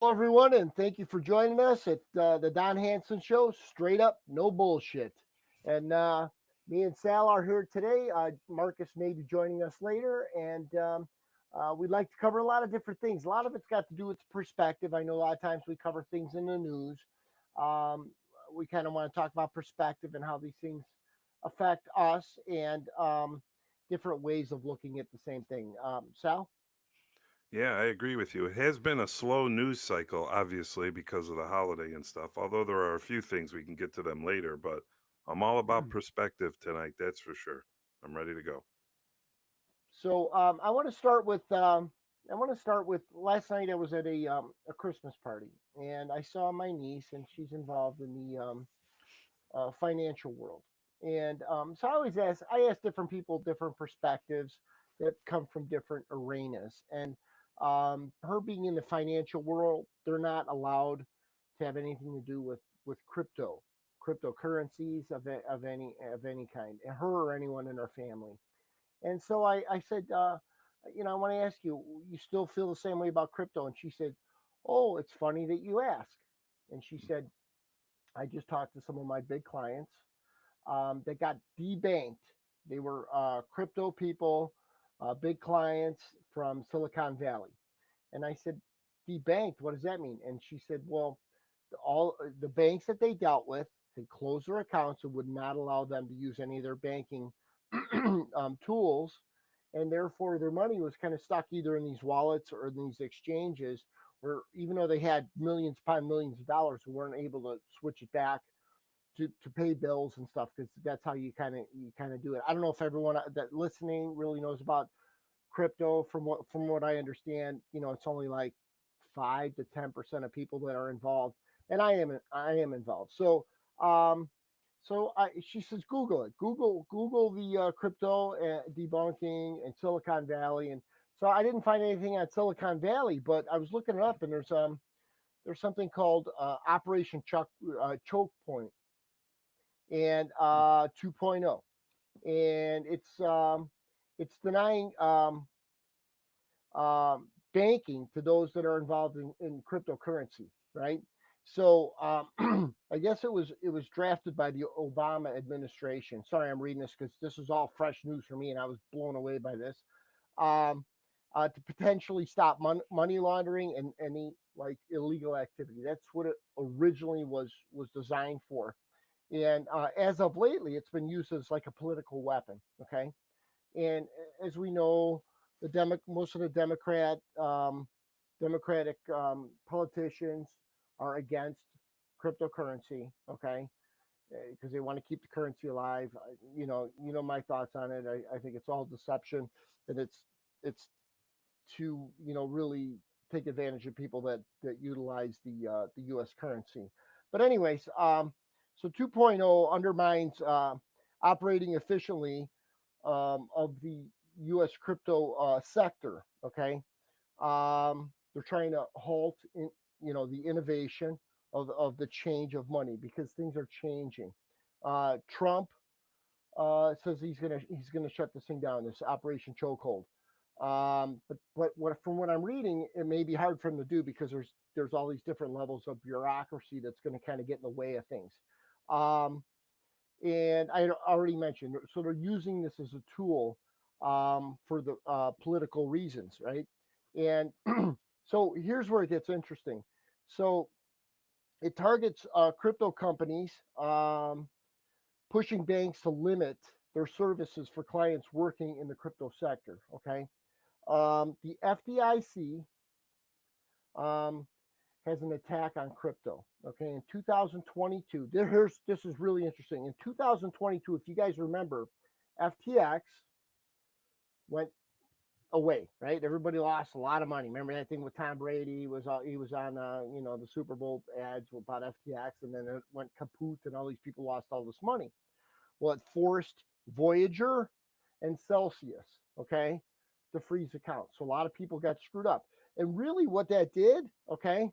everyone, and thank you for joining us at the Don Hanson Show. Straight up, no bullshit. And me and Sal are here today. Marcus may be joining us later, and we'd like to cover a lot of different things. A lot of it's got to do with perspective. I know a lot of times we cover things in the news. Um, we kind of want to talk about perspective and how these things affect us and different ways of looking at the same thing. Sal? Yeah, I agree with you. It has been a slow news cycle, obviously, because of the holiday and stuff, although there are a few things we can get to them later, but I'm all about perspective tonight, that's for sure. I'm ready to go. So I want to start with last night. I was at a Christmas party, and I saw my niece, and she's involved in the financial world. And so I ask different people different perspectives that come from different arenas. And her being in the financial world, they're not allowed to have anything to do with cryptocurrencies of any kind, her or anyone in her family. And so I said, I want to ask you, you still feel the same way about crypto? And she said, oh, it's funny that you ask. And she said, I just talked to some of my big clients that got debanked. They were crypto people, big clients from Silicon Valley. And I said, debanked, what does that mean? And she said, well, all the banks that they dealt with had closed their accounts and would not allow them to use any of their banking tools, and therefore their money was kind of stuck either in these wallets or in these exchanges, where even though they had millions upon millions of dollars, they weren't able to switch it back to pay bills and stuff, because that's how you kind of do it. I don't know if everyone that listening really knows about crypto. From what I understand, it's only like 5 to 10% of people that are involved, and I am involved. She says, Google it. Google the crypto debunking in Silicon Valley, and so I didn't find anything on Silicon Valley, but I was looking it up, and there's something called Operation Choke Point and 2.0, and it's denying banking to those that are involved in cryptocurrency, right? So I guess it was drafted by the Obama administration. Sorry, I'm reading this because this is all fresh news for me, and I was blown away by this. Um, to potentially stop money laundering and any like illegal activity. That's what it originally was designed for. And as of lately, it's been used as like a political weapon. Okay, and as we know, most of the Democratic politicians are against cryptocurrency. Okay, because they want to keep the currency alive. You know my thoughts on it. I think it's all deception, and it's to really take advantage of people that utilize the U.S. currency. But anyways, so 2.0 undermines operating efficiently of the U.S. crypto sector. Okay, they're trying to halt the innovation of the change of money because things are changing. Trump says he's gonna shut this thing down, this Operation Chokehold. But from what I'm reading, it may be hard for him to do because there's all these different levels of bureaucracy that's going to kind of get in the way of things. Um, and I already mentioned, so they're using this as a tool for the political reasons, right? And so here's where it gets interesting. So it targets crypto companies, pushing banks to limit their services for clients working in the crypto sector. Okay, the FDIC um, has an attack on crypto. Okay, in 2022, this is really interesting. In 2022, if you guys remember, FTX went away. Right, everybody lost a lot of money. Remember that thing with Tom Brady? He was on the Super Bowl ads about FTX, and then it went kaput, and all these people lost all this money. Well, it forced Voyager and Celsius, okay, to freeze accounts. So a lot of people got screwed up. And really, what that did, okay,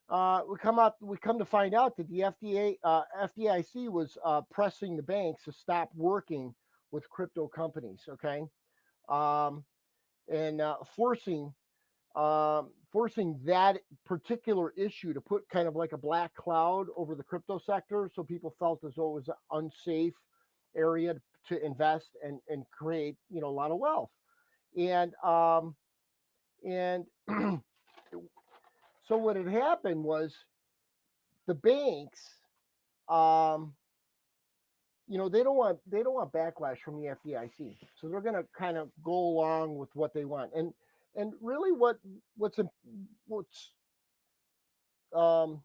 we come to find out that the FDIC was pressing the banks to stop working with crypto companies, okay, um, and forcing that particular issue to put kind of like a black cloud over the crypto sector, so people felt as though it was an unsafe area to invest and create, a lot of wealth. And so what had happened was the banks, um, they don't want backlash from the FDIC, so they're going to kind of go along with what they want. And really, what's um,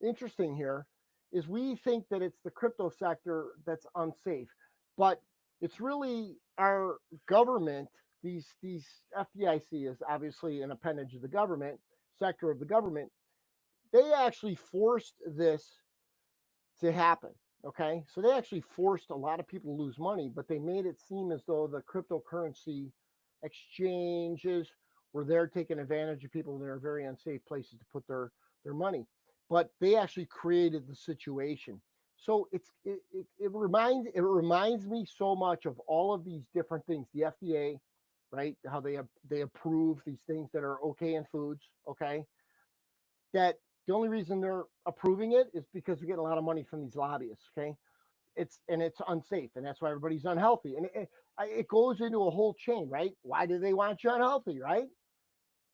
interesting here is we think that it's the crypto sector that's unsafe, but it's really our government. These FDIC is obviously an appendage of the government sector of the government. They actually forced this to happen. Okay, so they actually forced a lot of people to lose money, but they made it seem as though the cryptocurrency exchanges were there taking advantage of people. They're very unsafe places to put their money, but they actually created the situation. So it reminds me so much of all of these different things. The FDA, right? How they approve these things that are okay in foods. Okay, that the only reason they're approving it is because they're getting a lot of money from these lobbyists. Okay, it's unsafe, and that's why everybody's unhealthy. And it goes into a whole chain, right? Why do they want you unhealthy, right?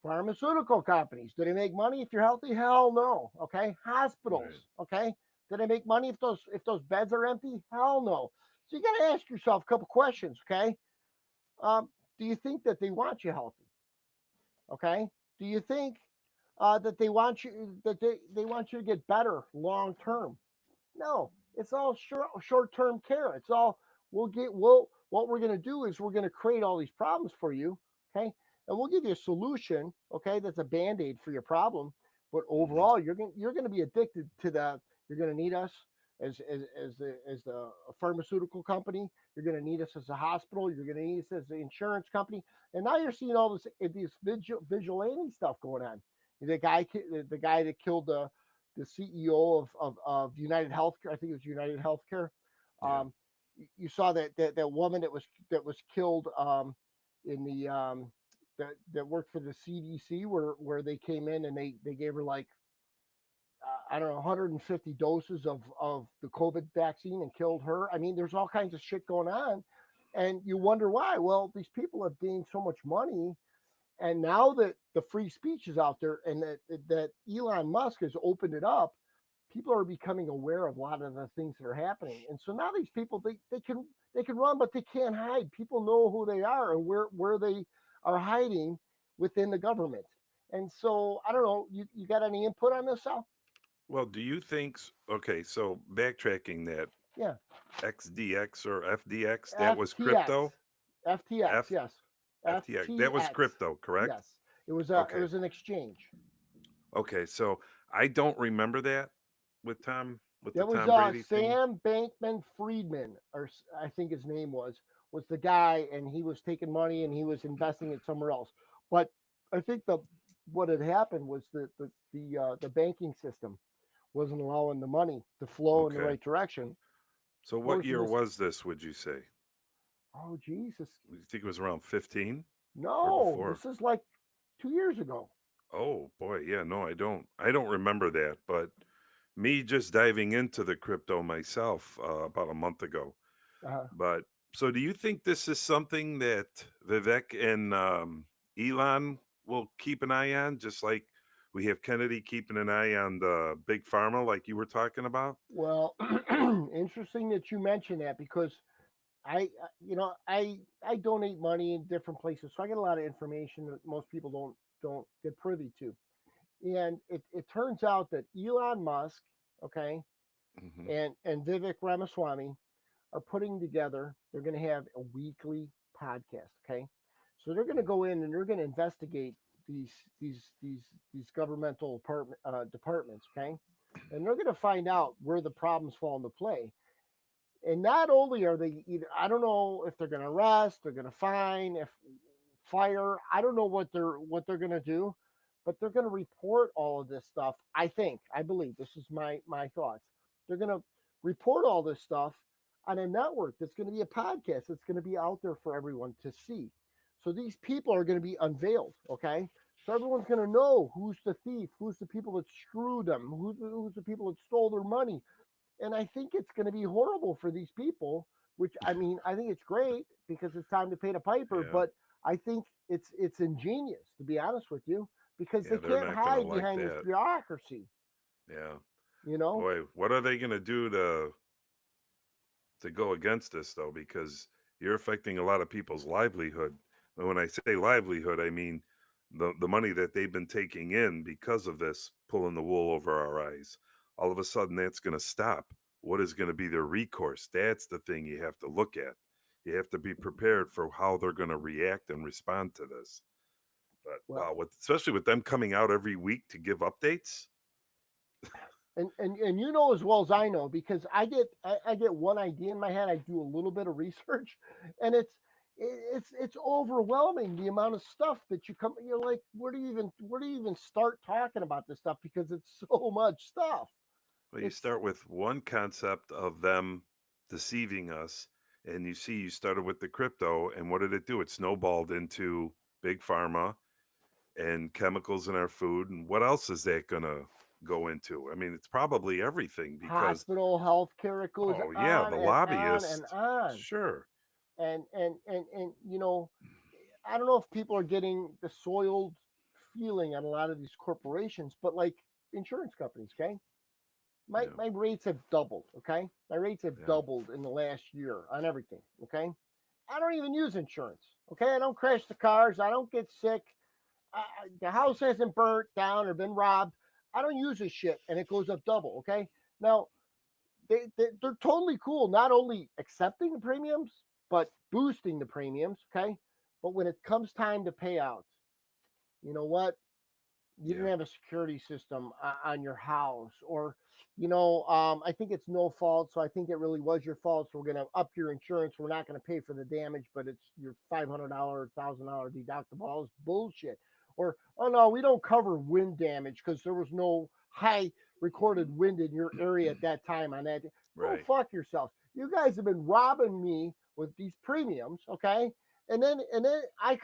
Pharmaceutical companies, do they make money if you're healthy? Hell no. Okay, hospitals. Right. Okay, do they make money if those beds are empty? Hell no. So you got to ask yourself a couple questions. Okay, do you think that they want you healthy? Okay, do you think that they want you to get better long term? No, it's all short term care. It's all we'll what we're going to do is we're going to create all these problems for you, okay? And we'll give you a solution, okay? That's a band-aid for your problem, but Hmm. overall you're going to be addicted to the you're going to need us as the pharmaceutical company. You're going to need us as a hospital. You're going to need us as the insurance company. And now you're seeing all this vigilante stuff going on. The guy that killed the CEO of United Healthcare. I think it was United Healthcare. Yeah. You saw that woman that was killed in the that worked for the CDC, where they came in and they gave her like I don't know 150 doses of the COVID vaccine and killed her. I mean, there's all kinds of shit going on, and you wonder why. Well, these people have gained so much money, and now that the free speech is out there and that Elon Musk has opened it up, people are becoming aware of a lot of the things that are happening. And so now these people they can run, but they can't hide. People know who they are and where they are hiding within the government. And so I don't know. You got any input on this, Sal? Well, do you think? Okay, so backtracking that Yeah. XDX or FDX, that was FTX. crypto. FTX. F Yes. FTX, that was FTX. crypto, correct? Yes. It Okay. was an exchange. Okay, so I don't remember that with the That was Tom Brady thing. Sam Bankman Friedman, or I think his name was the guy, and he was taking money and he was investing it somewhere else. But I think the what had happened was the banking system wasn't allowing the money to flow in the Okay. right direction, So what forcing year this. was this, would you say? Oh Jesus, You think it was around 15 or no! before? This is like 2 years ago. Oh boy, yeah, no, I don't remember that, but me just diving into the crypto myself about a month ago. Uh, But so do you think this is something that Vivek and Elon will keep an eye on, just like we have Kennedy keeping an eye on the big pharma, like you were talking about? well, interesting that you mentioned that because I donate money in different places, so I get a lot of information that most people don't get privy to. And it turns out that Elon Musk, okay, Hmm. and Vivek Ramaswamy are putting together. They're going to have a weekly podcast, okay. So they're going to go in and they're going to investigate these these governmental departments, okay, and they're going to find out where the problems fall into play. And not only are they either, I don't know if they're going to arrest, they're going to fine, if fire, I don't know what they're going to do, but they're going to report all of this stuff. I believe this is my thoughts. They're going to report all this stuff on a network that's going to be a podcast that's going to be out there for everyone to see. So these people are going to be unveiled, okay? So everyone's going to know who's the thief, who's the people that screwed them, who's the people that stole their money. And I think it's going to be horrible for these people. Which I mean, I think it's great because it's time to pay the piper. Yeah. But I think it's ingenious, to be honest with you, because Yeah, they they're can't not gonna hide like behind this that. bureaucracy. Yeah. You know, Boy, what are they gonna do to go against this though? Because you're affecting a lot of people's livelihood. And when I say livelihood, I mean the money that they've been taking in because of this, pulling the wool over our eyes. All of a sudden, that's going to stop. What is going to be their recourse? That's the thing you have to look at. You have to be prepared for how they're going to react and respond to this. But well, wow, especially with them coming out every week to give updates. and you know as well as I know because I get one idea in my head. I do a little bit of research, and it's overwhelming the amount of stuff that you come. You're like, where do you even start talking about this stuff because it's so much stuff. Well, you It's start with one concept of them deceiving us, and you started with the crypto, and what did it do? It snowballed into big pharma and chemicals in our food. And what else is that going to go into? I mean, it's probably everything because, hospital healthcare. It goes oh, yeah, on the and on and lobbyists, on. sure. And you know, I don't know if people are getting the soiled feeling on a lot of these corporations, but like insurance companies, okay? Yeah, My rates have doubled, okay? My rates have yeah, doubled in the last year on everything, okay? I don't even use insurance, okay? I don't crash the cars, I don't get sick. The house hasn't burnt down or been robbed. I don't use this shit, and it goes up double, okay? Now, they're totally cool, not only accepting the premiums, but boosting the premiums, okay? But when it comes time to pay out, you know what? You didn't yeah, have a security system on your house, or I think it's no fault, so I think it really was your fault, so we're going to up your insurance. We're not going to pay for the damage, but it's your $500 $1,000 deductible. All this bullshit. Or, oh no, we don't cover wind damage because there was no high recorded wind in your area at that time on that. Go right. fuck yourselves. You guys have been robbing me with these premiums, okay? And then I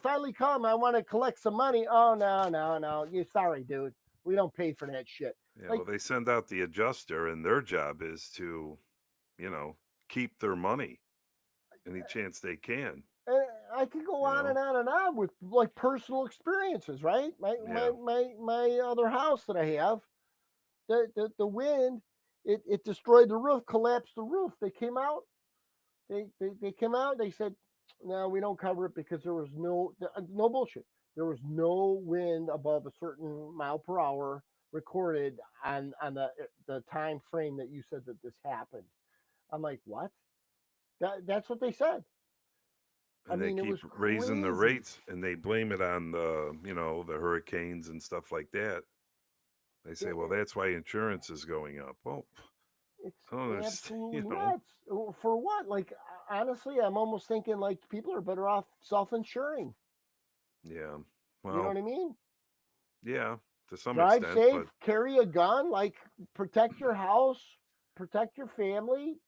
finally come, I want to collect some money. Oh no, no, no. You sorry, dude. We don't pay for that shit. Yeah, Like well, they send out the adjuster, and their job is to, you know, keep their money any chance they can, uh, I could go you on and know? on and on with like personal experiences, right? Yeah, My other house that I have, the wind, it destroyed the roof, collapsed the roof. They came out, they came out, they said, no, we don't cover it because there was no bullshit. There was no wind above a certain mile per hour recorded on the time frame that you said that this happened. I'm like, what? That's what they said. I and they mean, it keep was raising the crazy. rates, and they blame it on the hurricanes and stuff like that. They say, well, It, that's why insurance is going up. Well, it's I don't understand, absolutely nuts. For what? Like, honestly, I'm almost thinking like people are better off self-insuring. Yeah. You know Well, what I mean? yeah, to some Drive extent, safe, but carry a gun, like protect your house, protect your family,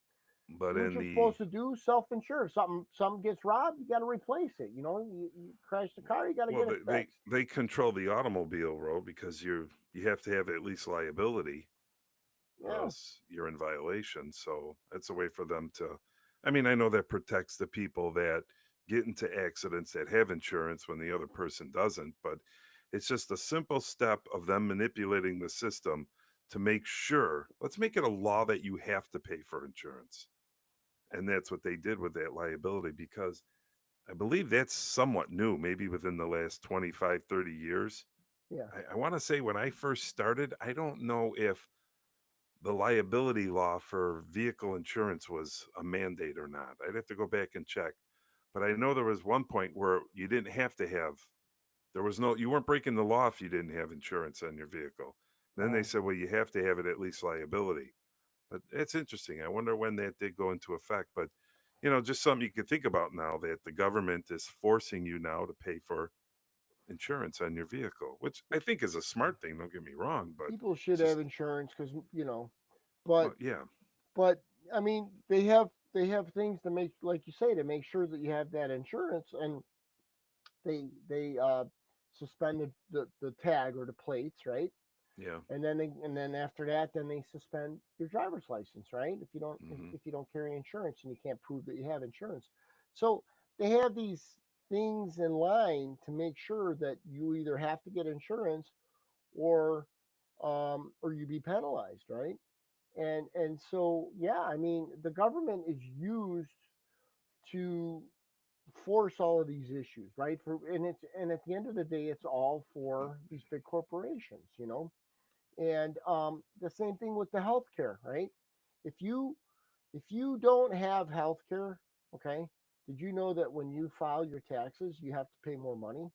do what in you're the supposed to do, self-insure. Something gets robbed, you got to replace it. You crash the car, you got to well, get it fixed. they control the automobile road because you have to have at least liability, or Yeah, else you're in violation. So that's a way for them to. I mean, I know that protects the people that get into accidents that have insurance when the other person doesn't, but it's just a simple step of them manipulating the system to make sure. Let's make it a law that you have to pay for insurance. And that's what they did with that liability because I believe that's somewhat new, maybe within the last 25, 30 years. yeah. I want to say when I first started, I don't know if the liability law for vehicle insurance was a mandate or not. I'd have to go back and check. But I know there was one point where you didn't have to have, there was no, you weren't breaking the law if you didn't have insurance on your vehicle. Then they Uh, said, well, you have to have it at least liability. But it's interesting. I wonder when that did go into effect. But, just something you could think about now that the government is forcing you now to pay for insurance on your vehicle, which I think is a smart thing. Don't get me wrong, but People should it's have just, insurance because but well, yeah, but I mean they have things to make, like you say, to make sure that you have that insurance, and they suspend the tag or the plates, right? Yeah. And then after that, then they suspend your driver's license, right? Hmm. If you don't carry insurance and you can't prove that you have insurance. So they have these things in line to make sure that you either have to get insurance or or you be penalized, right? And so yeah, I mean the government is used to force all of these issues, right? For and at the end of the day, it's all for these big corporations, you know. And the same thing with the healthcare, right? If you if you don't have healthcare, okay, did you know that when you file your taxes, you have to pay more money?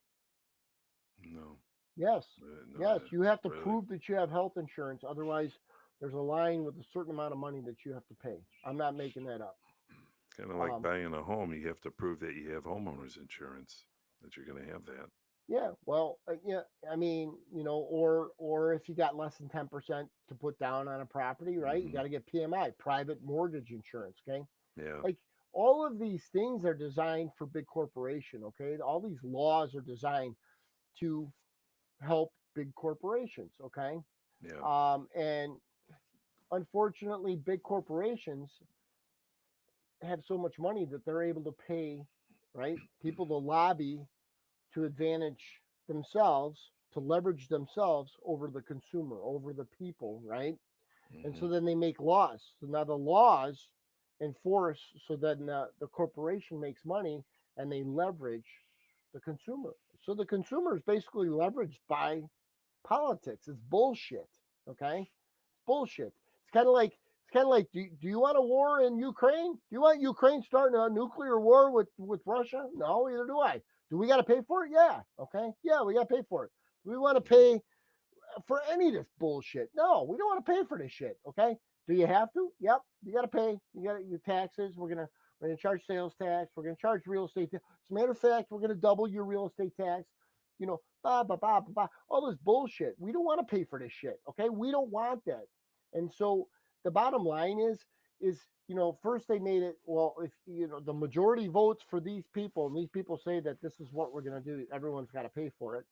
No. Yes, No. yes, you have to Really. prove that you have health insurance. Otherwise, there's a line with a certain amount of money that you have to pay. I'm not making that up. Kind of like Um, buying a home, you have to prove that you have homeowners insurance, that you're going to have that. yeah, well, yeah, I mean, you know, or if you got less than 10% to put down on a property, right? You Hmm. got to get PMI, private mortgage insurance, okay? Yeah. Like all of these things are designed for big corporation, okay? All these laws are designed to help big corporations, okay? Yeah. And unfortunately, big corporations have so much money that they're able to pay, right, people to lobby to advantage themselves, to leverage themselves over the consumer, over the people, right? And Hmm. so then they make laws. So now the laws enforce so then the corporation makes money and they leverage the consumer. So the consumer is basically leveraged by politics. It's bullshit. Okay, it's bullshit. It's kind of like do you want a war in Ukraine? Do you want Ukraine starting a nuclear war with Russia? No, either do I. Do we got to pay for it? Yeah. Okay. Yeah, we got to pay for it. Do we want to Yeah. pay for any of this bullshit? No, we don't want to pay for this shit. Okay. Do you have to? Yep. You got to pay. You got your taxes. We're gonna charge sales tax. We're gonna charge real estate tax. As a matter of fact, we're gonna double your real estate tax. You know, all this bullshit. We don't want to pay for this shit. Okay, we don't want that. And so the bottom line is you know first they made it well if you know the majority votes for these people and these people say that this is what we're gonna do. Everyone's got to pay for it,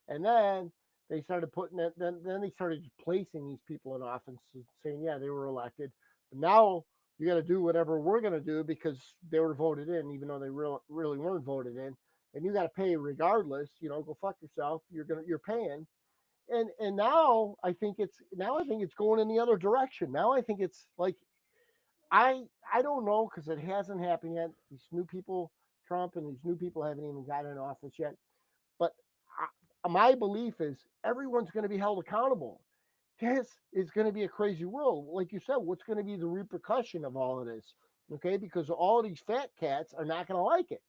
and then they started putting it. Then they started placing these people in office, saying yeah they were elected. But now you got to do whatever we're going to do because they were voted in, even though they really weren't voted in, and you got to pay regardless. You know, go fuck yourself. You're paying, and now I think it's going in the other direction. Now I think it's like I don't know because it hasn't happened yet. These new people, Trump and these new people haven't even gotten in office yet. But my belief is everyone's going to be held accountable. This is going to be a crazy world. Like you said, what's going to be the repercussion of all of this? Okay, because all of these fat cats are not going to like it.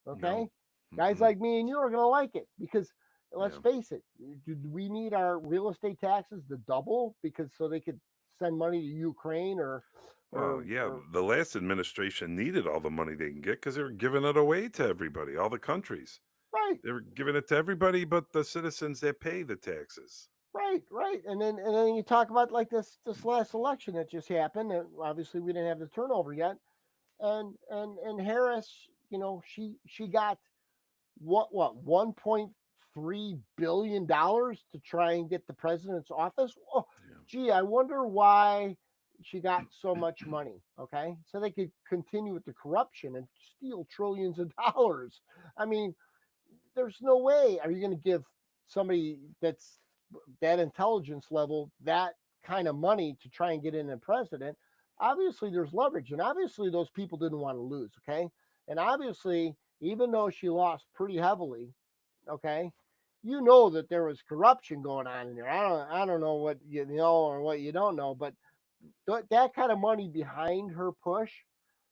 Okay, No. guys Mm-mm. like me and you are going to like it because let's Yeah. face it, do we need our real estate taxes to double because so they could send money to Ukraine Well, yeah, or the last administration needed all the money they can get because they were giving it away to everybody, all the countries. right, They were giving it to everybody but the citizens that pay the taxes. right, and then you talk about like this last election that just happened. And obviously, we didn't have the turnover yet, and Harris, you know, she got what 1.3 billion dollars to try and get the president's office. Oh, Yeah. gee, I wonder why she got so much money. Okay, so they could continue with the corruption and steal trillions of dollars. I mean, there's no way are you going to give somebody that's that intelligence level that kind of money to try and get in a president. Obviously there's leverage and obviously those people didn't want to lose, okay, and obviously even though she lost pretty heavily, okay, you know that there was corruption going on in there. I don't know what you know or what you don't know, but that kind of money behind her push,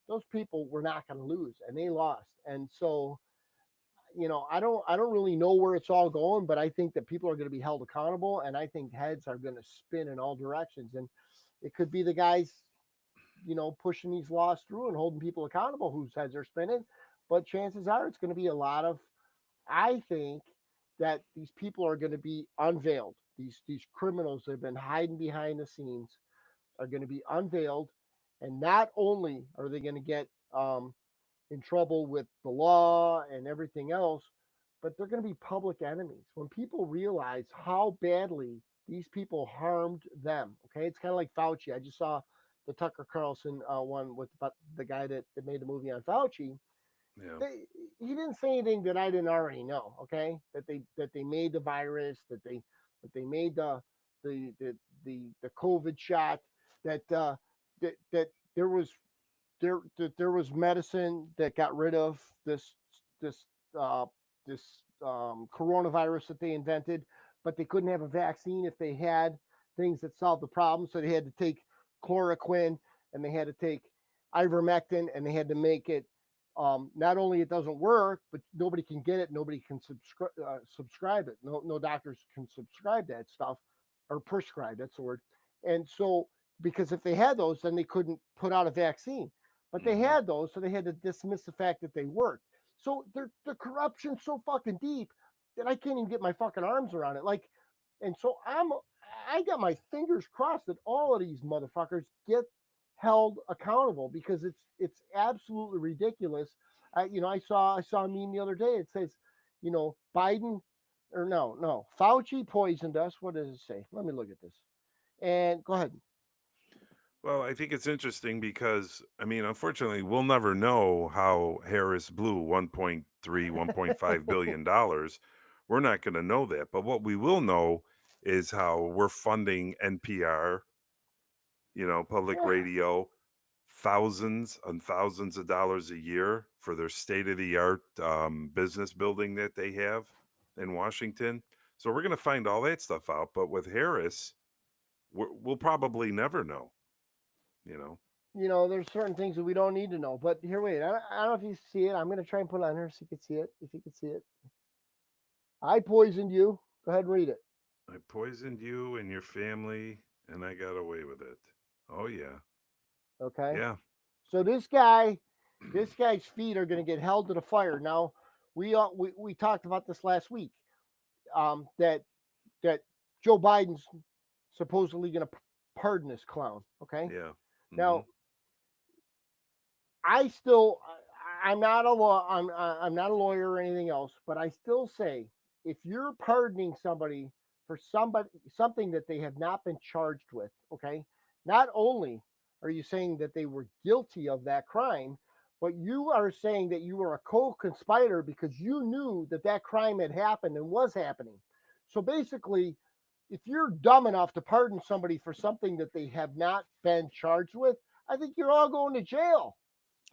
those people were not going to lose and they lost. And so you know, I don't really know where it's all going, but I think that people are going to be held accountable, and I think heads are going to spin in all directions, and it could be the guys, you know, pushing these laws through and holding people accountable whose heads are spinning, but chances are it's going to be a lot of. I think that these people are going to be unveiled. These criminals that have been hiding behind the scenes are going to be unveiled, and not only are they going to get in trouble with the law and everything else, but they're going to be public enemies when people realize how badly these people harmed them. Okay, it's kind of like Fauci. I just saw the Tucker Carlson one with about the guy that made the movie on Fauci. Yeah. He didn't say anything that I didn't already know. Okay, that they made the virus, that they made the COVID shot, that there was there was medicine that got rid of this uh, this coronavirus that they invented, but they couldn't have a vaccine if they had things that solved the problem. So they had to take chloroquine and they had to take ivermectin and they had to make it. Not only it doesn't work, but nobody can get it. Nobody can subscribe it. No doctors can subscribe that stuff or prescribe. That's the word. And so because if they had those, then they couldn't put out a vaccine. But they Hmm. had those, so they had to dismiss the fact that they worked. So the corruption's so fucking deep that I can't even get my fucking arms around it. Like, and so I got my fingers crossed that all of these motherfuckers get held accountable because it's absolutely ridiculous. I saw a meme the other day. It says, Biden or no Fauci poisoned us. What does it say? Let me look at this. And go ahead. Well, I think it's interesting because, I mean, unfortunately, we'll never know how Harris blew 1.3, $1.5 billion. We're not going to know that. But what we will know is how we're funding NPR, public Yeah, radio, thousands and thousands of dollars a year for their state of the art business building that they have in Washington. So we're going to find all that stuff out. But with Harris, we'll probably never know, you know. there's certain things that we don't need to know. But here, wait. I don't know if you see it. I'm gonna try and put it on here so you can see it. If you can see it, I poisoned you. Go ahead and read it. I poisoned you and your family, and I got away with it. Oh yeah, Okay. yeah, So this guy's feet are gonna get held to the fire. Now, we talked about this last week. That Joe Biden's supposedly gonna pardon this clown. Okay. yeah. Hmm. Now, I still I'm not a law I'm not a lawyer or anything else, but I still say if you're pardoning somebody for something that they have not been charged with, okay, not only are you saying that they were guilty of that crime, but you are saying that you were a co-conspirator because you knew that that crime had happened and was happening. So basically, if you're dumb enough to pardon somebody for something that they have not been charged with, I think you're all going to jail.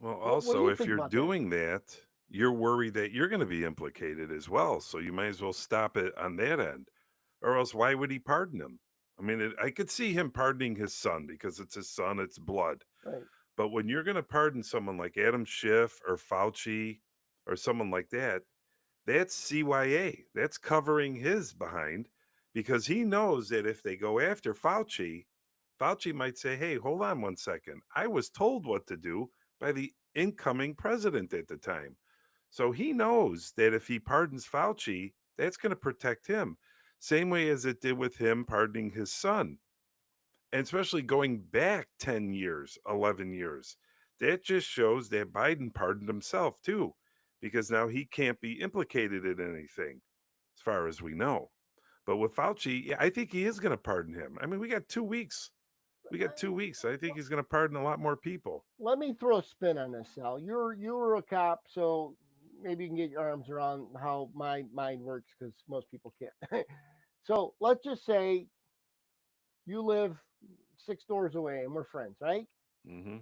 Well, What do also, you if think you're about that? doing that, you're worried that you're going to be implicated as well. So you might as well stop it on that end, or else why would he pardon him? I mean, I could see him pardoning his son because it's his son, it's blood. Right. But when you're going to pardon someone like Adam Schiff or Fauci or someone like that, that's CYA. That's covering his behind because he knows that if they go after Fauci, Fauci might say, hey, hold on one second. I was told what to do by the incoming president at the time. So he knows that if he pardons Fauci, that's going to protect him. Same way as it did with him pardoning his son. And especially going back 10 years, 11 years. That just shows that Biden pardoned himself too, because now he can't be implicated in anything, as far as we know. But with Fauci, yeah, I think he is going to pardon him. I mean, we got 2 weeks. We got 2 weeks. I think he's going to pardon a lot more people. Let me throw a spin on this, Sal. You were a cop, so maybe you can get your arms around how my mind works because most people can't. So let's just say you live 6 doors away and we're friends, right? Hmm.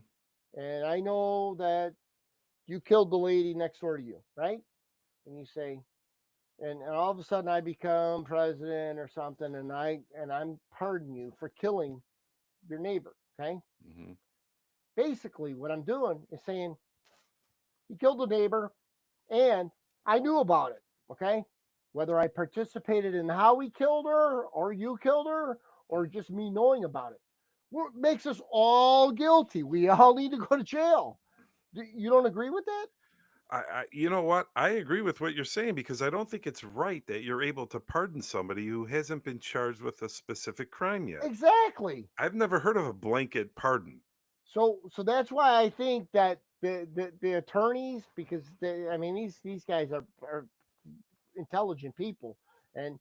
And I know that you killed the lady next door to you, right? And you say, and all of a sudden I become president or something, and I'm pardoning you for killing your neighbor. Okay. Hmm. Basically, what I'm doing is saying you killed the neighbor, and I knew about it. Okay. Whether I participated in how he killed her, or you killed her, or just me knowing about it, what makes us all guilty? We all need to go to jail. You don't agree with that? You know what? I agree with what you're saying because I don't think it's right that you're able to pardon somebody who hasn't been charged with a specific crime yet. Exactly. I've never heard of a blanket pardon. So that's why I think that the attorneys, because I mean these guys are intelligent people, and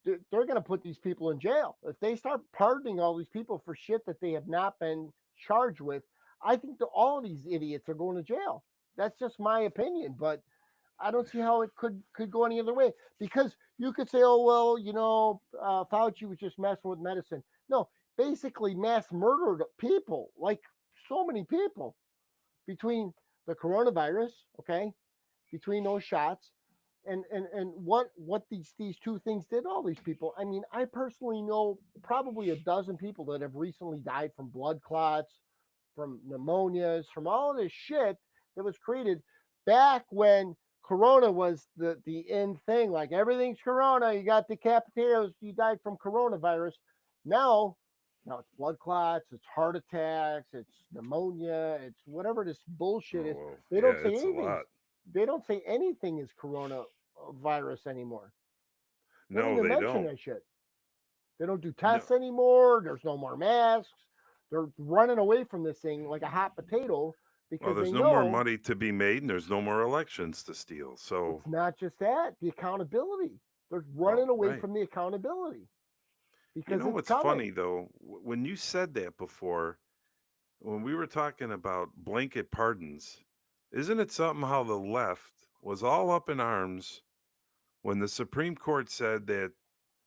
they're going to put these people in jail if they start pardoning all these people for shit that they have not been charged with. I think that all these idiots are going to jail. That's just my opinion, but I don't see how it could go any other way, because you could say, oh well, Fauci was just messing with medicine. No, basically mass murdered people, like so many people, between the coronavirus, okay, between those shots, and what these two things did to all these people. I mean, I personally know probably a dozen people that have recently died from blood clots, from pneumonias, from all of this shit that was created back when corona was the in thing. Like everything's corona, you got decapitados, you died from coronavirus. now now it's blood clots, it's heart attacks, it's pneumonia, it's whatever this bullshit Oh, is. well, They yeah, don't say it's a anything's lot. they don't say anything is coronavirus anymore. They don't No, even they mention don't. that shit. They don't do No, tests anymore. There's no more masks. They're running away from this thing like a hot potato well, because they there's no more know money to be made, and there's no more elections to steal. So, it's not just that, the accountability. They're well, running away right. from the accountability You because know it's what's coming. funny though? When you said that before, when we were talking about blanket pardons, isn't it something how the left was all up in arms when the Supreme Court said that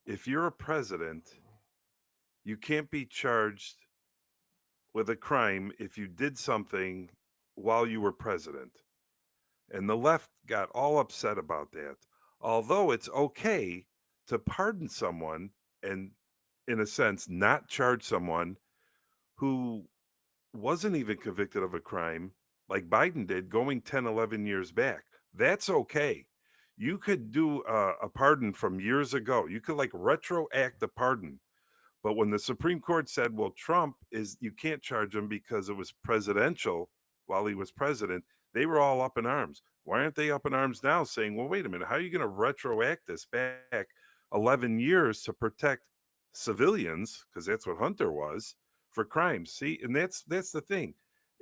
if you're a president, you can't be charged with a crime if you did something while you were president? And the left got all upset about that. Although it's okay to pardon someone and, in a sense, not charge someone who wasn't even convicted of a crime like Biden did going 10, 11 years back. That's okay. You could do a pardon from years ago. You could like retroact the pardon. But when the Supreme Court said, well, Trump is, you can't charge him because it was presidential while he was president, they were all up in arms. Why aren't they up in arms now saying, well, wait a minute, how are you going to retroact this back 11 years to protect civilians? Because that's what Hunter was for crimes. See, and that's the thing.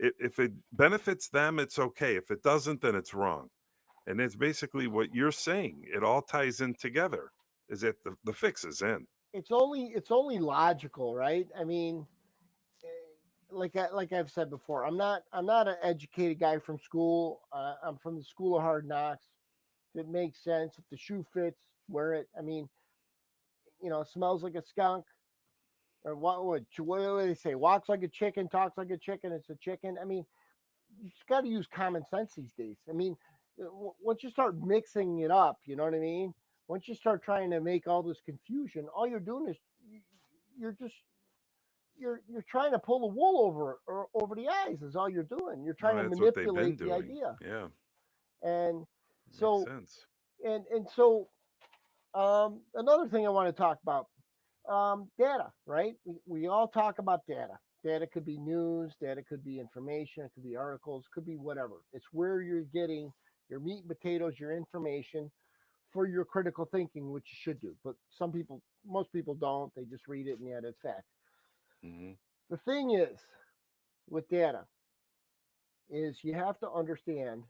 If it benefits them, it's okay. If it doesn't, then it's wrong. And that's basically what you're saying. It all ties in together. Is that the fix is in? It's only logical, right? I mean, eh, like I've said before, I'm not an educated guy from school. I'm from the school of hard knocks. If it makes sense, if the shoe fits, wear it. I mean, smells like a skunk, or what do they say? Walks like a chicken, talks like a chicken. It's a chicken. I mean, you just got to use common sense these days. I mean, once you start mixing it up, you know what I mean? Once you start trying to make all this confusion, all you're doing is you're just you're trying to pull the wool over the eyes. Is all you're doing. You're trying Well, to that's what they've been manipulate the doing. idea, Yeah, and makes so sense. and so another thing I want to talk about, data, right? We all talk about data. Data could be news, data could be information, it could be articles, could be whatever. It's where you're getting your meat and potatoes, your information for your critical thinking, which you should do. But most people don't. They just read it and yeah, that's fact. Hmm. The thing is with data is you have to understand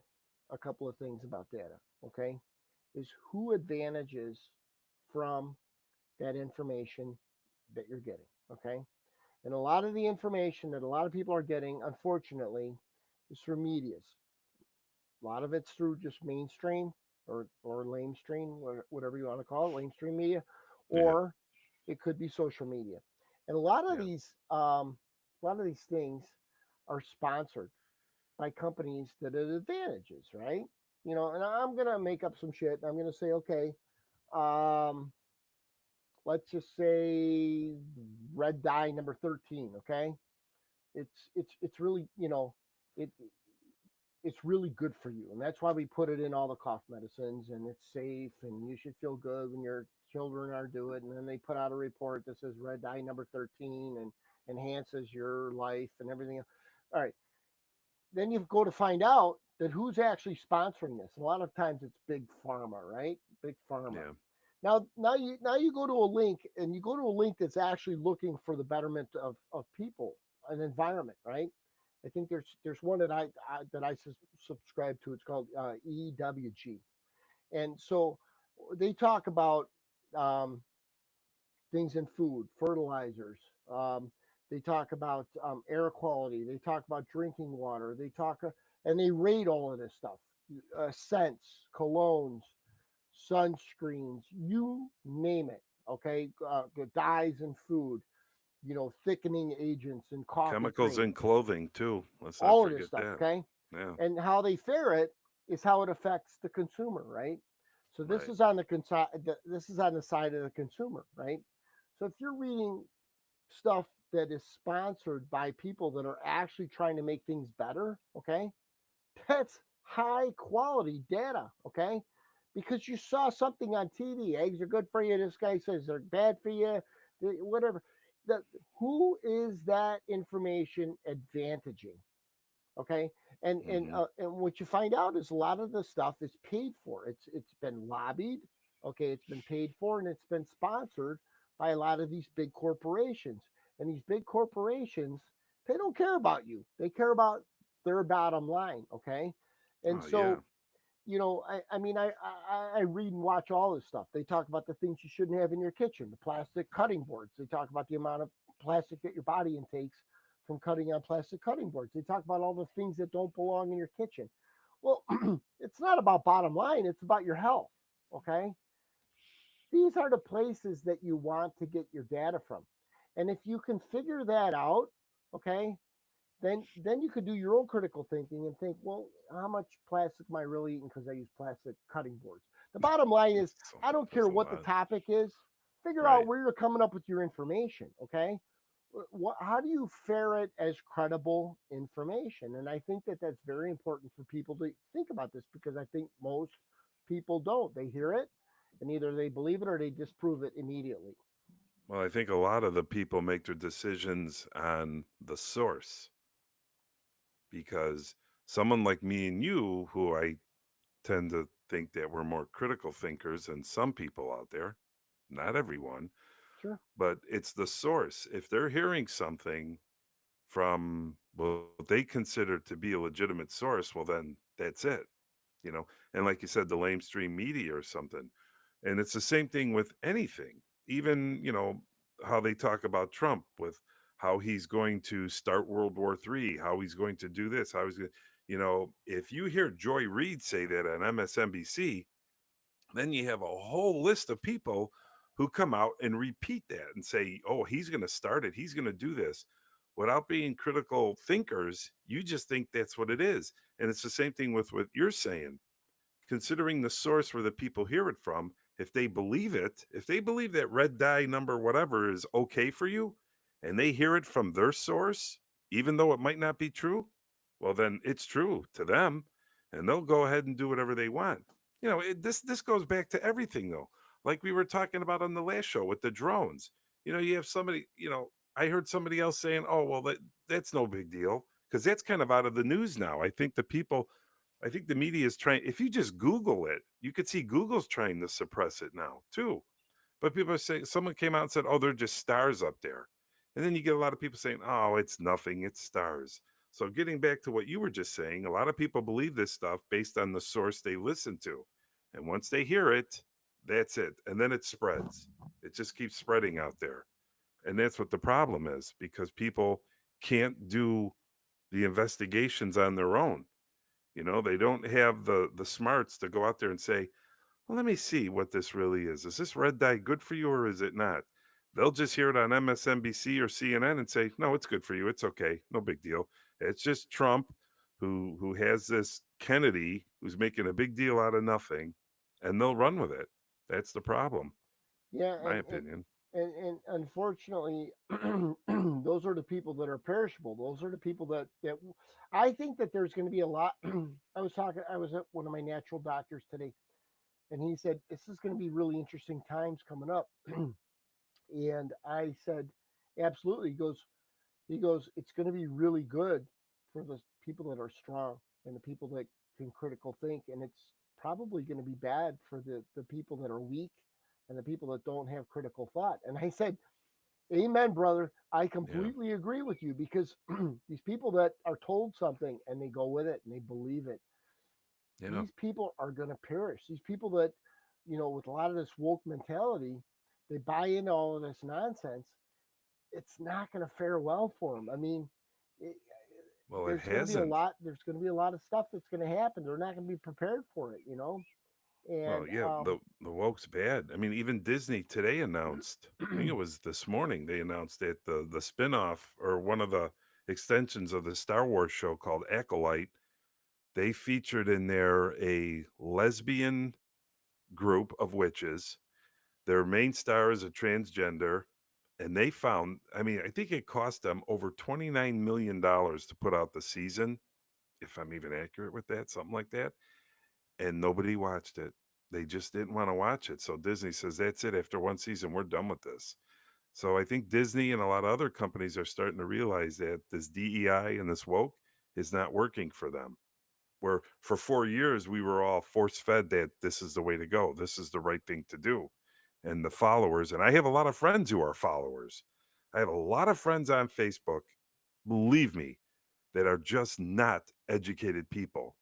a couple of things about data, okay? Is who advantages from that information that you're getting, okay? And a lot of the information that a lot of people are getting, unfortunately, is through medias. A lot of it's through just mainstream or lamestream, whatever you want to call it, lamestream media, Yeah, or it could be social media. And yeah, a lot of these things are sponsored by companies that have advantages, right? And I'm gonna make up some shit. I'm gonna say, okay, um, let's just say red dye number 13. Okay, it's really it it's really good for you, and that's why we put it in all the cough medicines, and it's safe, and you should feel good when your children are do it. And then they put out a report that says red dye number 13 and enhances your life and everything else. All right, then you go to find out that who's actually sponsoring this. A lot of times it's big pharma, right? Big pharma. yeah, Now you go to a link, and you go to a link that's actually looking for the betterment of people, an environment, right? I think there's one that I subscribe to. It's called EWG, and so they talk about um, things in food, fertilizers. Um, they talk about air quality. They talk about drinking water. And they rate all of this stuff: scents, colognes, sunscreens, you name it. Okay, the dyes in food, thickening agents in coffee Chemicals cream, in clothing too. Let's not all of this forget stuff. that. Okay, Yeah, and how they fare it is how it affects the consumer, right? So this right. is on this is on the side of the consumer, right? So if you're reading stuff that is sponsored by people that are actually trying to make things better, okay, that's high quality data, okay? Because you saw something on TV, eggs are good for you. This guy says they're bad for you, whatever. The, who is that information advantaging? Okay, Hmm. and what you find out is a lot of the stuff is paid for. It's been lobbied, okay, it's been paid for, and it's been sponsored by a lot of these big corporations. And these big corporations, they don't care about you. They care about their bottom line, okay? And Oh yeah. so, I mean, I read and watch all this stuff. They talk about the things you shouldn't have in your kitchen, the plastic cutting boards. They talk about the amount of plastic that your body intakes from cutting on plastic cutting boards. They talk about all the things that don't belong in your kitchen. Well, it's not about bottom line, it's about your health. Okay. These are the places that you want to get your data from. And if you can figure that out, okay, then you could do your own critical thinking and think, well, how much plastic am I really eating because I use plastic cutting boards? The bottom line is, So I don't that's care a what the lot. topic is. Figure out Right. where you're coming up with your information. Okay, how do you ferret as credible information? And I think that that's very important for people to think about this, because I think most people don't. They hear it, and either they believe it or they disprove it immediately. Well, I think a lot of the people make their decisions on the source because someone like me and you, who I tend to think that we're more critical thinkers than some people out there, not everyone, Sure. but it's the source. If they're hearing something from what they consider to be a legitimate source, well, then that's it, you know? And like you said, the lamestream media or something. And it's the same thing with anything, even, how they talk about Trump with how he's going to start World War III, how he's going to do this, how he's going to, if you hear Joy Reid say that on MSNBC, then you have a whole list of people who come out and repeat that and say, oh, he's going to start it. He's going to do this. Without being critical thinkers, you just think that's what it is. And it's the same thing with what you're saying. Considering the source where the people hear it from, if they believe it, if they believe that red dye number, whatever, is okay for you, and they hear it from their source, even though it might not be true, well, then it's true to them, and they'll go ahead and do whatever they want. This goes back to everything though, like we were talking about on the last show with the drones. You have somebody. I heard somebody else saying, "Oh, well, that's no big deal," because that's kind of out of the news now. I think the media is trying. If you just Google it, you could see Google's trying to suppress it now too. But people are saying, someone came out and said, "Oh, they're just stars up there," and then you get a lot of people saying, "Oh, it's nothing, it's stars." So getting back to what you were just saying, a lot of people believe this stuff based on the source they listen to, and once they hear it, that's it, and then it spreads. It just keeps spreading out there, and that's what the problem is because people can't do the investigations on their own. They don't have the smarts to go out there and say, well, let me see what this really is. Is this red dye good for you or is it not? They'll just hear it on MSNBC or CNN and say, no, it's good for you. It's okay. No big deal. It's just Trump who has this Kennedy who's making a big deal out of nothing, and they'll run with it. That's the problem, Yeah, my opinion. and unfortunately, those are the people that are perishable. Those are the people that I think that there's going to be a lot. I was at one of my natural doctors today, and he said this is going to be really interesting times coming up. And I said, absolutely. He goes, it's going to be really good for the people that are strong and the people that can critical think, and it's probably going to be bad for the people that are weak and the people that don't have critical thought. And I said, amen, brother. I Yeah. completely agree with you, because these people that are told something and they go with it and they believe it, Yeah. these people are going to perish. These people that with a lot of this woke mentality, they buy into all of this nonsense. It's not going to fare well for them. I mean, it, Well, it there's going to be a hasn't. lot. There's going to be a lot of stuff that's going to happen. They're not going to be prepared for it. Well, And yeah, the woke's bad. I mean, even Disney today announced, I think it was this morning, they announced that the spin-off or one of the extensions of the Star Wars show called Acolyte, they featured in there a lesbian group of witches. Their main star is a transgender, and they found, I mean, I think it cost them over $29 million to put out the season, if I'm even accurate with that, something like that. And nobody watched it. They just didn't want to watch it. So Disney says, that's it. After one season, we're done with this. So I think Disney and a lot of other companies are starting to realize that this DEI and this woke is not working for them. Where for 4 years, we were all force fed that this is the way to go, this is the right thing to do. And the followers, and I have a lot of friends who are followers. I have a lot of friends on Facebook, believe me, that are just not educated people,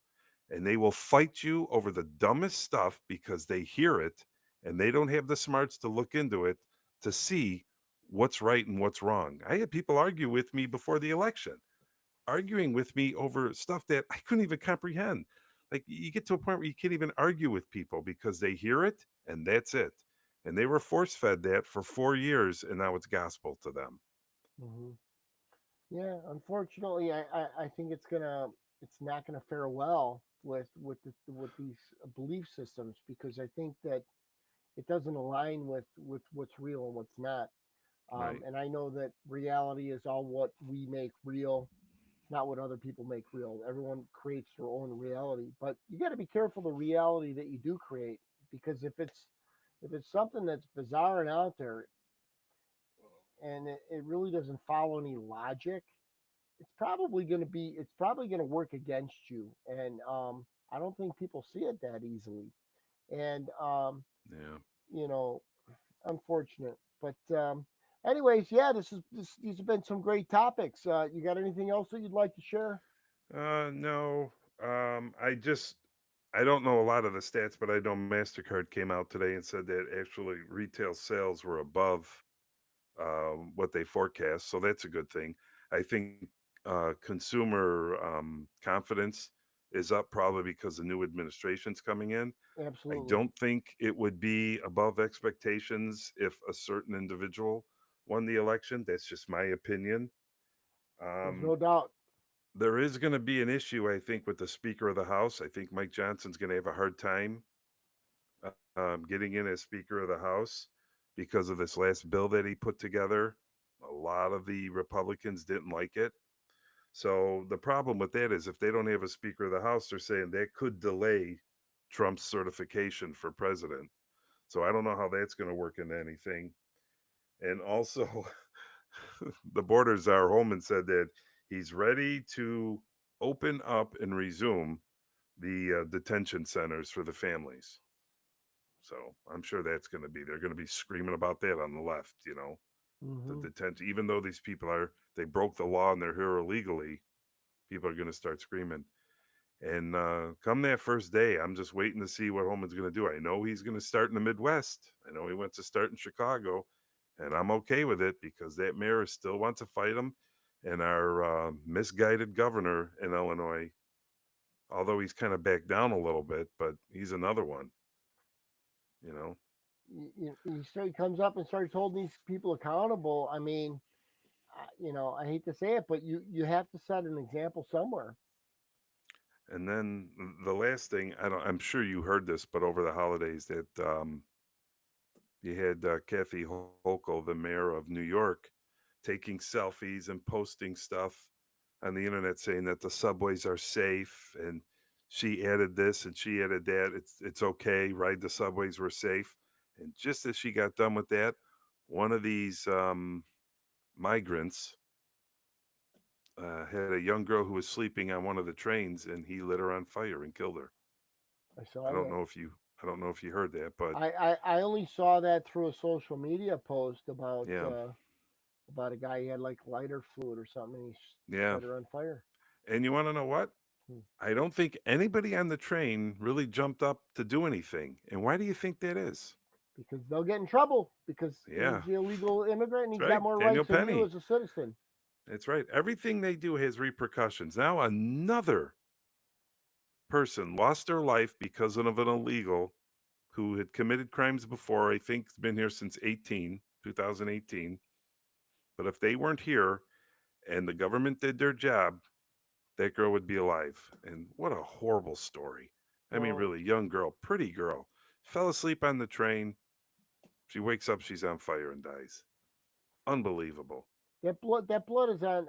and they will fight you over the dumbest stuff because they hear it and they don't have the smarts to look into it to see what's right and what's wrong. I had people argue with me before the election, arguing with me over stuff that I couldn't even comprehend. Like you get to a point where you can't even argue with people because they hear it and that's it. And they were force fed that for 4 years and now it's gospel to them. hmm yeah, unfortunately, I think it's not gonna fare well with these belief systems, because I think that it doesn't align with what's real and what's not. Right. And I know that reality is all what we make real. It's not what other people make real. Everyone creates their own reality, but you got to be careful the reality that you do create, because if it's something that's bizarre and out there, and it really doesn't follow any logic, it's probably going to work against you. And I don't think people see it that easily. And Yeah. you know unfortunate. But anyways, yeah, these have been some great topics. You got anything else that you'd like to share? No. I don't know a lot of the stats, but I know Mastercard came out today and said that actually retail sales were above what they forecast, so that's a good thing. I think consumer confidence is up probably because the new administration's coming in. I Absolutely. don't think it would be above expectations if a certain individual won the election. That's just my opinion. There's Um, no doubt. there is going to be an issue, I think, with the Speaker of the House. I think Mike Johnson's going to have a hard time getting in as Speaker of the House because of this last bill that he put together. A lot of the Republicans didn't like it. So the problem with that is if they don't have a Speaker of the House, they're saying that could delay Trump's certification for president. So I don't know how that's going to work into anything. And also, the border czar Holman said that he's ready to open up and resume the detention centers for the families. So I'm sure that's going to be, they're going to be screaming about that on the left, the Hmm detention. Even though these people they broke the law and they're here illegally, people are going to start screaming. And come that first day, I'm just waiting to see what Holman's going to do. I know he's going to start in the Midwest. I know he went to start in Chicago, and I'm okay with it because that mayor still wants to fight him. And our misguided governor in Illinois, although he's kind of backed down a little bit, but he's another one, you know. he comes up and starts holding these people accountable. I mean, I hate to say it, but you have to set an example somewhere. And then the last thing, I'm sure you heard this, but over the holidays that you had Kathy Hochul, the mayor of New York, taking selfies and posting stuff on the internet saying that the subways are safe, and she added this and she added that. It's okay, ride the subways, we're safe. And just as she got done with that, one of these migrants had a young girl who was sleeping on one of the trains, and he lit her on fire and killed her. I I saw don't that. know if you I don't know if you heard that, but I only saw that through a social media post yeah, about a guy who had like lighter fluid or something, and he yeah. set her on fire. And you want to know what? Hmm. I don't think anybody on the train really jumped up to do anything. And why do you think that is? Because they'll get in trouble because Yeah, he's the illegal immigrant and that's he's got right. more Daniel rights than you Penny. as a citizen. That's right. Everything they do has repercussions. Now, another person lost their life because of an illegal who had committed crimes before. I think has been here since 2018. But if they weren't here and the government did their job, that girl would be alive. And what a horrible story. I mean, Well, really, young girl, pretty girl, fell asleep on the train. She wakes up, she's on fire and dies. Unbelievable. that blood is on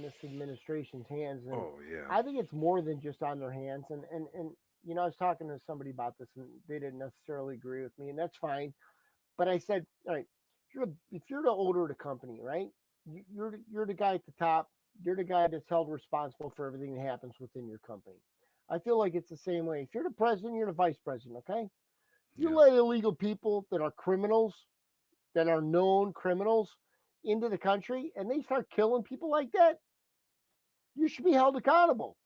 this administration's hands, and Oh, yeah. I think it's more than just on their hands. And I was talking to somebody about this, and they didn't necessarily agree with me, and that's fine. But I said, all right, if you're the owner of the company, right? You're the guy at the top. You're the guy that's held responsible for everything that happens within your company. I feel like it's the same way. If you're the president, you're the vice president. Okay, you Yeah. let illegal people that are criminals, that are known criminals, into the country, and they start killing people like that. You should be held accountable.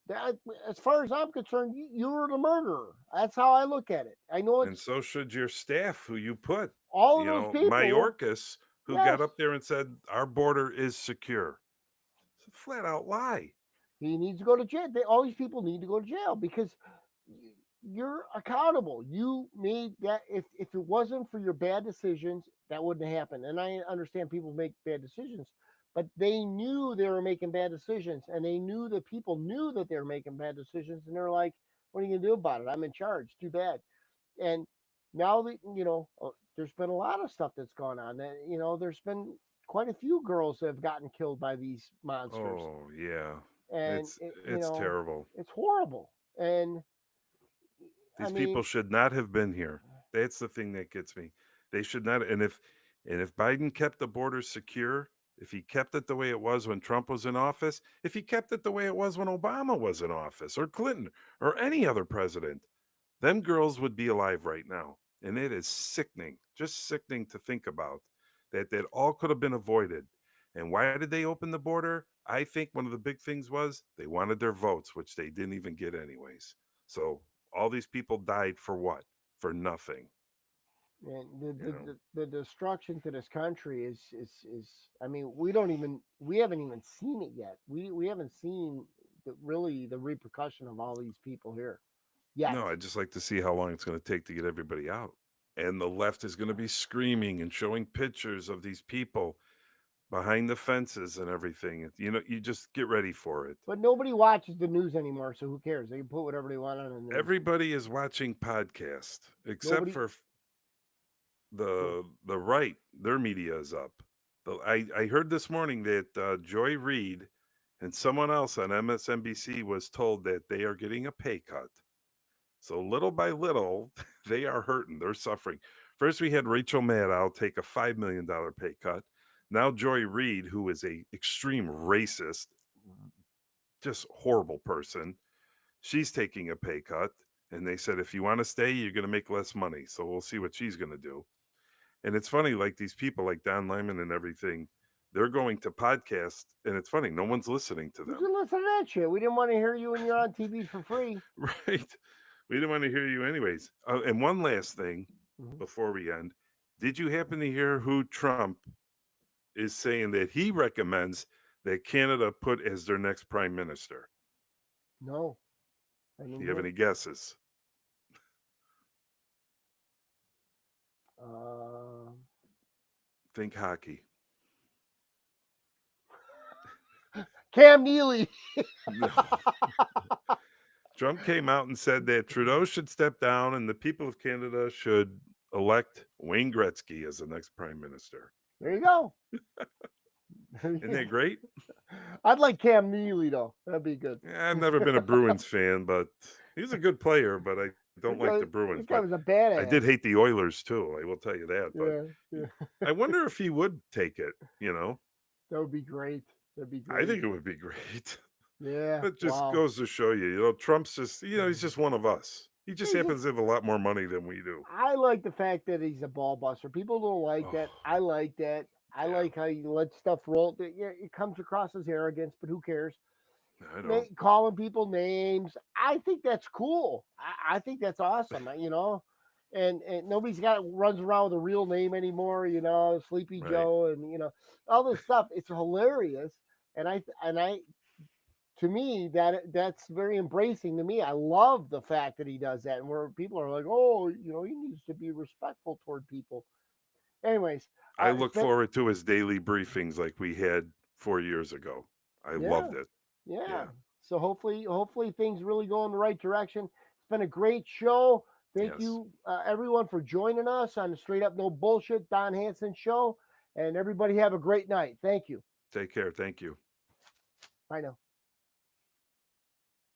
As far as I'm concerned, you're the murderer. That's how I look at it. I know And it's so should your staff who you put, all of those people. Mayorkas, who got Yes, up there and said, our border is secure. It's a flat out lie. he needs to go to jail. All these people need to go to jail because you're accountable. You made that. If it wasn't for your bad decisions, that wouldn't happen. And I understand people make bad decisions, but they knew they were making bad decisions, and they knew that people knew that they were making bad decisions, and they're like, "What are you gonna do about it? I'm in charge. Too bad." And now that there's been a lot of stuff that's gone on. That there's been quite a few girls that have gotten killed by these monsters, Oh, yeah. and It's terrible. it's horrible. And I These people mean, should not have been here. That's the thing that gets me. They should not. And if Biden kept the border secure, if he kept it the way it was when Trump was in office, if he kept it the way it was when Obama was in office, or Clinton, or any other president, them girls would be alive right now. And it is sickening, just sickening to think about that all could have been avoided. And why did they open the border? I think one of the big things was they wanted their votes, which they didn't even get anyways. So all these people died for what? For nothing, and you know. the destruction to this country is I mean, we haven't even seen it yet. We haven't seen really the repercussion of all these people here yet. No, I'd just like to see how long it's going to take to get everybody out. And the left is going to be screaming and showing pictures of these people behind the fences and everything. You just get ready for it. But nobody watches the news anymore, so who cares? They can put whatever they want on the news. Everybody is watching podcast except Nobody. for Yeah. the right. Their media is up. I heard this morning that Joy Reid and someone else on MSNBC was told that they are getting a pay cut. So little by little, they are hurting. They're suffering. First, we had Rachel Maddow take a $5 million pay cut. Now Joy Reid, who is a extreme racist, just horrible person, she's taking a pay cut. And they said, if you want to stay, you're going to make less money. So we'll see what she's going to do. And it's funny, like these people like Don Lemon and everything, they're going to podcast. And it's funny, no one's listening to Who's them. gonna listen to that shit? We didn't want to hear you when you're on TV for free. Right. We didn't want to hear you anyways. And one last thing Mhm. before we end. Did you happen to hear who Trump is saying that he recommends that Canada put as their next prime minister? No, I Do didn't you have hear. any guesses? Uh, Think hockey. Cam Neely. No. Trump came out and said that Trudeau should step down and the people of Canada should elect Wayne Gretzky as the next prime minister. There you go. Isn't that great? I'd like Cam Neely though. That'd be good. Yeah, I've never been a Bruins fan, but he's a good player, but I don't That like guy, the Bruins. that guy But was a I badass. did hate the Oilers too. I will tell you that. But Yeah, I wonder if he would take it, that would be great. That'd be I great. think it would be great. Yeah. It just Wow. goes to show you, Trump's just, he's just one of us. He just He's just. happens to have a lot more money than we do. I like the fact that he's a ball buster. People don't like Oh, that. I like that. I yeah. like how you let stuff roll. Yeah, it comes across as arrogance, but who cares? I don't. calling people names. I think that's cool. I think that's awesome. And nobody's runs around with a real name anymore. Sleepy Right. Joe, and all this stuff. It's hilarious, and I to me that's very embracing to me. I love the fact that he does that, and where people are like, oh, he needs to be respectful toward people. Anyways, I it's look been forward to his daily briefings like we had 4 years ago. I yeah, loved it. yeah. Yeah. So hopefully things really go in the right direction. It's been a great show. Thank Yes. you, everyone, for joining us on the Straight Up No Bullshit Don Hanson show. And everybody have a great night. Thank you. Take care. Thank you. Bye now.